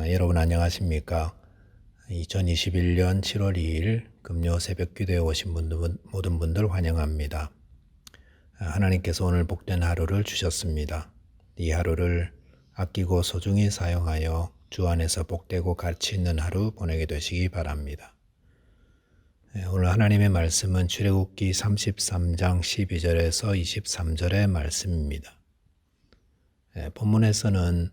여러분 안녕하십니까? 2021년 7월 2일 금요 새벽 기도에 오신 모든 분들 환영합니다. 하나님께서 오늘 복된 하루를 주셨습니다. 이 하루를 아끼고 소중히 사용하여 주 안에서 복되고 가치 있는 하루 보내게 되시기 바랍니다. 오늘 하나님의 말씀은 출애굽기 33장 12절에서 23절의 말씀입니다. 본문에서는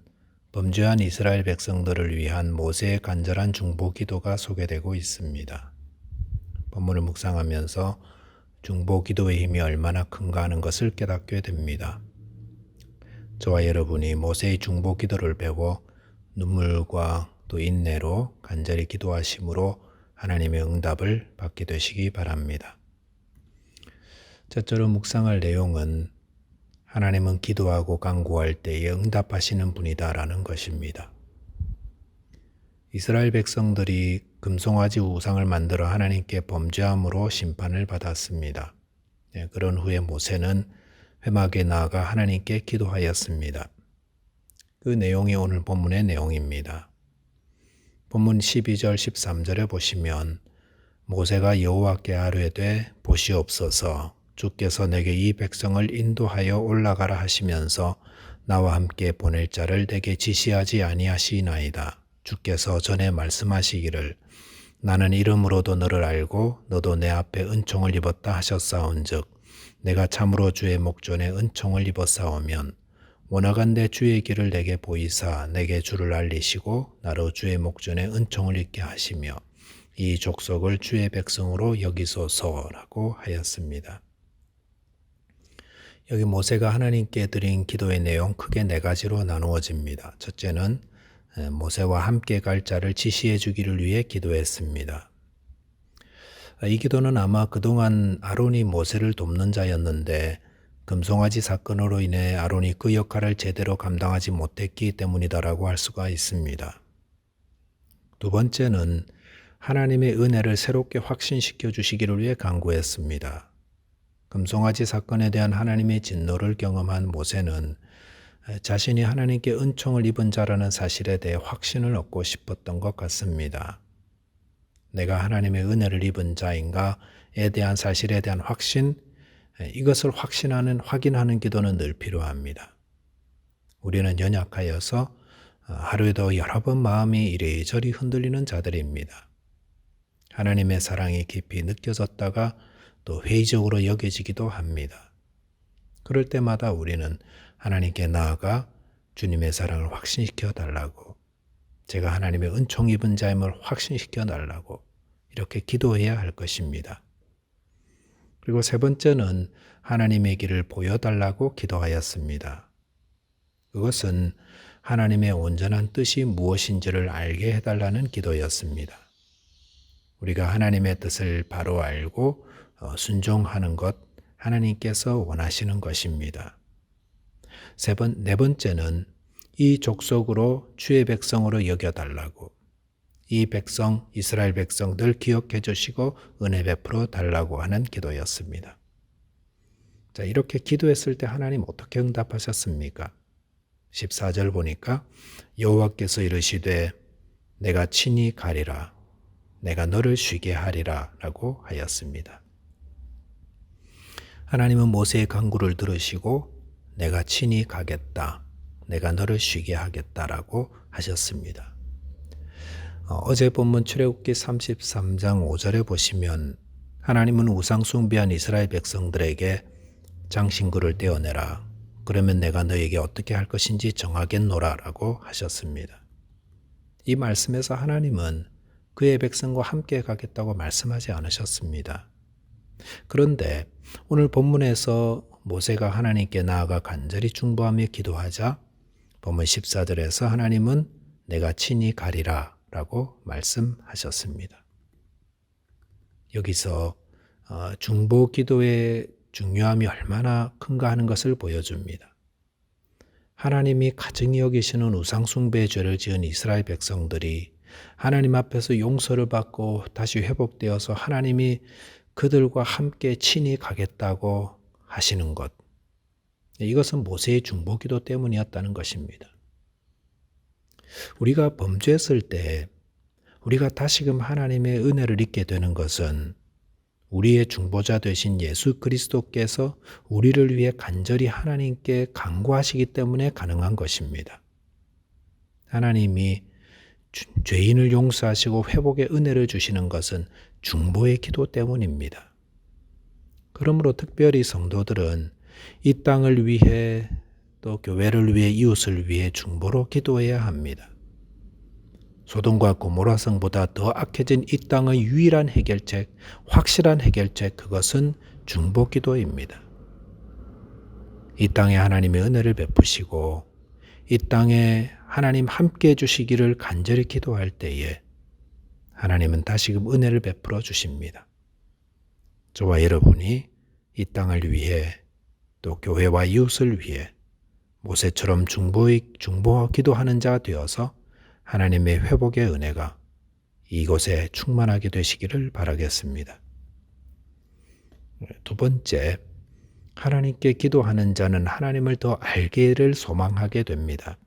범죄한 이스라엘 백성들을 위한 모세의 간절한 중보 기도가 소개되고 있습니다. 본문을 묵상하면서 중보 기도의 힘이 얼마나 큰가 하는 것을 깨닫게 됩니다. 저와 여러분이 모세의 중보 기도를 배워 눈물과 또 인내로 간절히 기도하심으로 하나님의 응답을 받게 되시기 바랍니다. 첫째로 묵상할 내용은 하나님은 기도하고 간구할 때에 응답하시는 분이다라는 것입니다. 이스라엘 백성들이 금송아지 우상을 만들어 하나님께 범죄함으로 심판을 받았습니다. 그런 후에 모세는 회막에 나아가 하나님께 기도하였습니다. 그 내용이 오늘 본문의 내용입니다. 본문 12절 13절에 보시면 모세가 여호와께 아뢰되 보시옵소서 주께서 내게 이 백성을 인도하여 올라가라 하시면서 나와 함께 보낼 자를 내게 지시하지 아니하시나이다. 주께서 전에 말씀하시기를 나는 이름으로도 너를 알고 너도 내 앞에 은총을 입었다 하셨사온즉 내가 참으로 주의 목전에 은총을 입었사오면 원하간대 주의 길을 내게 보이사 내게 주를 알리시고 나로 주의 목전에 은총을 입게 하시며 이 족속을 주의 백성으로 여기소서라고 하였습니다. 여기 모세가 하나님께 드린 기도의 내용 크게 네 가지로 나누어집니다. 첫째는 모세와 함께 갈 자를 지시해 주기를 위해 기도했습니다. 이 기도는 아마 그동안 아론이 모세를 돕는 자였는데 금송아지 사건으로 인해 아론이 그 역할을 제대로 감당하지 못했기 때문이다라고 할 수가 있습니다. 두 번째는 하나님의 은혜를 새롭게 확신시켜 주시기를 위해 간구했습니다. 금송아지 사건에 대한 하나님의 진노를 경험한 모세는 자신이 하나님께 은총을 입은 자라는 사실에 대해 확신을 얻고 싶었던 것 같습니다. 내가 하나님의 은혜를 입은 자인가에 대한 사실에 대한 확신, 이것을 확인하는 기도는 늘 필요합니다. 우리는 연약하여서 하루에도 여러 번 마음이 이리저리 흔들리는 자들입니다. 하나님의 사랑이 깊이 느껴졌다가 또 회의적으로 여겨지기도 합니다. 그럴 때마다 우리는 하나님께 나아가 주님의 사랑을 확신시켜 달라고, 제가 하나님의 은총 입은 자임을 확신시켜 달라고 이렇게 기도해야 할 것입니다. 그리고 세 번째는 하나님의 길을 보여달라고 기도하였습니다. 그것은 하나님의 온전한 뜻이 무엇인지를 알게 해달라는 기도였습니다. 우리가 하나님의 뜻을 바로 알고 순종하는 것, 하나님께서 원하시는 것입니다. 네 번째는 이 족속으로 주의 백성으로 여겨달라고, 이 백성, 이스라엘 백성들 기억해 주시고 은혜 베풀어 달라고 하는 기도였습니다. 자, 이렇게 기도했을 때 하나님 어떻게 응답하셨습니까? 14절 보니까 여호와께서 이르시되 내가 친히 가리라, 내가 너를 쉬게 하리라 라고 하였습니다. 하나님은 모세의 간구를 들으시고 내가 친히 가겠다, 내가 너를 쉬게 하겠다라고 하셨습니다. 어제 본문 출애굽기 33장 5절에 보시면 하나님은 우상 숭배한 이스라엘 백성들에게 장신구를 떼어내라, 그러면 내가 너에게 어떻게 할 것인지 정하겠노라 라고 하셨습니다. 이 말씀에서 하나님은 그의 백성과 함께 가겠다고 말씀하지 않으셨습니다. 그런데 오늘 본문에서 모세가 하나님께 나아가 간절히 중보하며 기도하자 본문 14절에서 하나님은 내가 친히 가리라 라고 말씀하셨습니다. 여기서 중보 기도의 중요함이 얼마나 큰가 하는 것을 보여줍니다. 하나님이 가증히 여기시는 우상숭배의 죄를 지은 이스라엘 백성들이 하나님 앞에서 용서를 받고 다시 회복되어서 하나님이 그들과 함께 친히 가겠다고 하시는 것, 이것은 모세의 중보기도 때문이었다는 것입니다. 우리가 범죄했을 때 우리가 다시금 하나님의 은혜를 잊게 되는 것은 우리의 중보자 되신 예수 그리스도께서 우리를 위해 간절히 하나님께 간구하시기 때문에 가능한 것입니다. 하나님이 죄인을 용서하시고 회복의 은혜를 주시는 것은 중보의 기도 때문입니다. 그러므로 특별히 성도들은 이 땅을 위해 또 교회를 위해 이웃을 위해 중보로 기도해야 합니다. 소돔과 고모라 성보다 더 악해진 이 땅의 유일한 해결책, 확실한 해결책, 그것은 중보 기도입니다. 이 땅에 하나님의 은혜를 베푸시고 이 땅에 하나님 함께 해주시기를 간절히 기도할 때에 하나님은 다시금 은혜를 베풀어 주십니다. 저와 여러분이 이 땅을 위해 또 교회와 이웃을 위해 모세처럼 중보 기도하는 자가 되어서 하나님의 회복의 은혜가 이곳에 충만하게 되시기를 바라겠습니다. 두 번째, 하나님께 기도하는 자는 하나님을 더 알기를 소망하게 됩니다.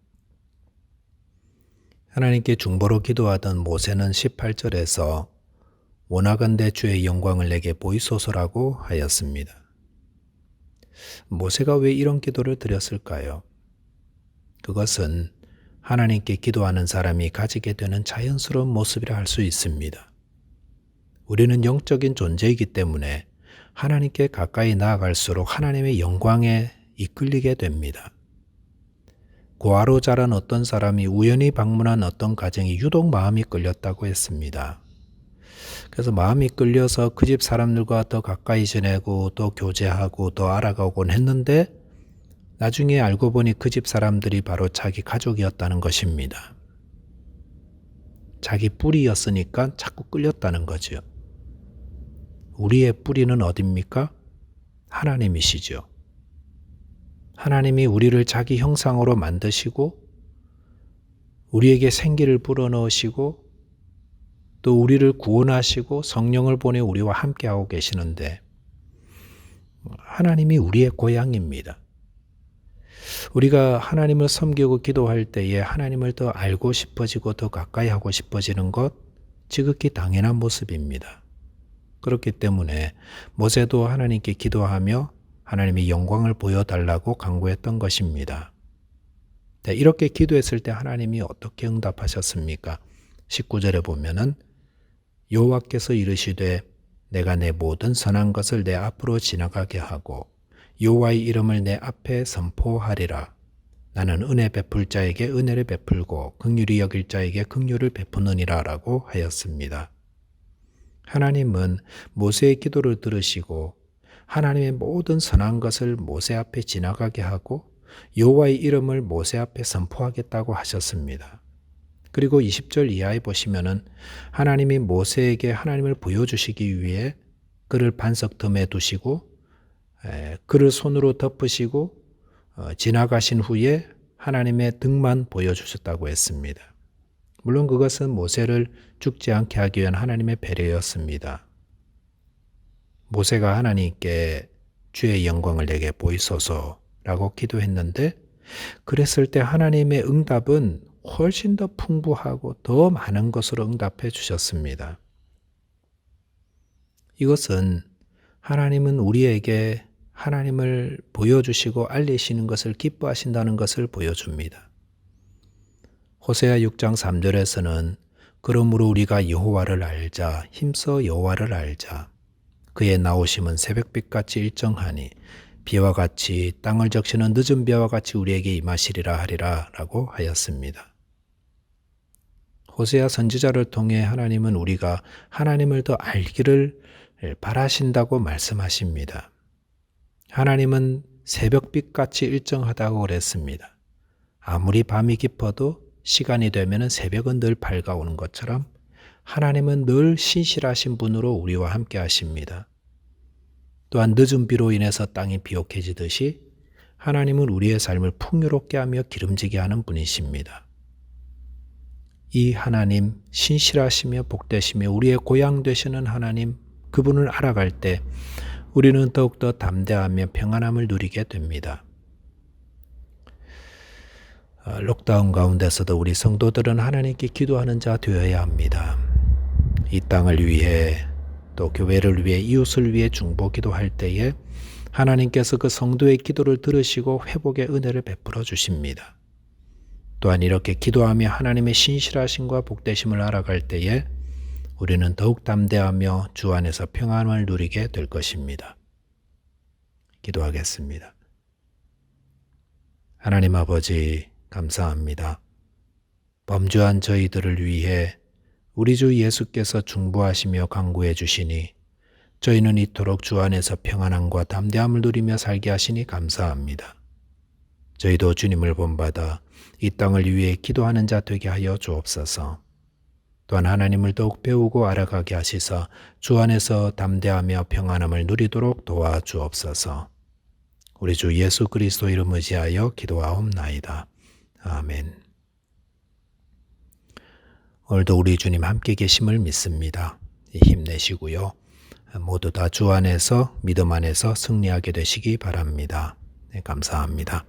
하나님께 중보로 기도하던 모세는 18절에서 원하건대 주의 영광을 내게 보이소서라고 하였습니다. 모세가 왜 이런 기도를 드렸을까요? 그것은 하나님께 기도하는 사람이 가지게 되는 자연스러운 모습이라 할 수 있습니다. 우리는 영적인 존재이기 때문에 하나님께 가까이 나아갈수록 하나님의 영광에 이끌리게 됩니다. 고아로 자란 어떤 사람이 우연히 방문한 어떤 가정이 유독 마음이 끌렸다고 했습니다. 그래서 마음이 끌려서 그 집 사람들과 더 가까이 지내고 또 교제하고 더 알아가곤 했는데 나중에 알고 보니 그 집 사람들이 바로 자기 가족이었다는 것입니다. 자기 뿌리였으니까 자꾸 끌렸다는 거죠. 우리의 뿌리는 어디입니까? 하나님이시죠. 하나님이 우리를 자기 형상으로 만드시고 우리에게 생기를 불어넣으시고 또 우리를 구원하시고 성령을 보내 우리와 함께하고 계시는데 하나님이 우리의 고향입니다. 우리가 하나님을 섬기고 기도할 때에 하나님을 더 알고 싶어지고 더 가까이 하고 싶어지는 것 지극히 당연한 모습입니다. 그렇기 때문에 모세도 하나님께 기도하며 하나님의 영광을 보여달라고 간구했던 것입니다. 이렇게 기도했을 때 하나님이 어떻게 응답하셨습니까? 19절에 보면은 여호와께서 이르시되 내가 내 모든 선한 것을 내 앞으로 지나가게 하고 여호와의 이름을 내 앞에 선포하리라. 나는 은혜 베풀 자에게 은혜를 베풀고 긍휼히 여길 자에게 긍휼을 베푸느니라 라고 하였습니다. 하나님은 모세의 기도를 들으시고 하나님의 모든 선한 것을 모세 앞에 지나가게 하고 여호와의 이름을 모세 앞에 선포하겠다고 하셨습니다. 그리고 20절 이하에 보시면은 하나님이 모세에게 하나님을 보여주시기 위해 그를 반석 틈에 두시고 그를 손으로 덮으시고 지나가신 후에 하나님의 등만 보여주셨다고 했습니다. 물론 그것은 모세를 죽지 않게 하기 위한 하나님의 배려였습니다. 모세가 하나님께 주의 영광을 내게 보이소서라고 기도했는데 그랬을 때 하나님의 응답은 훨씬 더 풍부하고 더 많은 것으로 응답해 주셨습니다. 이것은 하나님은 우리에게 하나님을 보여주시고 알리시는 것을 기뻐하신다는 것을 보여줍니다. 호세아 6장 3절에서는 그러므로 우리가 여호와를 알자 힘써 여호와를 알자 그의 나오심은 새벽빛같이 일정하니 비와 같이 땅을 적시는 늦은 비와 같이 우리에게 임하시리라 하리라 라고 하였습니다. 호세아 선지자를 통해 하나님은 우리가 하나님을 더 알기를 바라신다고 말씀하십니다. 하나님은 새벽빛같이 일정하다고 그랬습니다. 아무리 밤이 깊어도 시간이 되면 새벽은 늘 밝아오는 것처럼 하나님은 늘 신실하신 분으로 우리와 함께 하십니다. 또한 늦은 비로 인해서 땅이 비옥해지듯이 하나님은 우리의 삶을 풍요롭게 하며 기름지게 하는 분이십니다. 이 하나님 신실하시며 복되시며 우리의 고향 되시는 하나님 그분을 알아갈 때 우리는 더욱더 담대하며 평안함을 누리게 됩니다. 록다운 가운데서도 우리 성도들은 하나님께 기도하는 자 되어야 합니다. 이 땅을 위해 또 교회를 위해 이웃을 위해 중보 기도할 때에 하나님께서 그 성도의 기도를 들으시고 회복의 은혜를 베풀어 주십니다. 또한 이렇게 기도하며 하나님의 신실하심과 복되심을 알아갈 때에 우리는 더욱 담대하며 주 안에서 평안을 누리게 될 것입니다. 기도하겠습니다. 하나님 아버지 감사합니다. 범죄한 저희들을 위해 우리 주 예수께서 중보하시며 강구해 주시니 저희는 이토록 주 안에서 평안함과 담대함을 누리며 살게 하시니 감사합니다. 저희도 주님을 본받아 이 땅을 위해 기도하는 자 되게 하여 주옵소서. 또한 하나님을 더욱 배우고 알아가게 하시사 주 안에서 담대하며 평안함을 누리도록 도와주옵소서. 우리 주 예수 그리스도 이름 의지하여 기도하옵나이다. 아멘. 오늘도 우리 주님 함께 계심을 믿습니다. 힘내시고요. 모두 다 주 안에서 믿음 안에서 승리하게 되시기 바랍니다. 네, 감사합니다.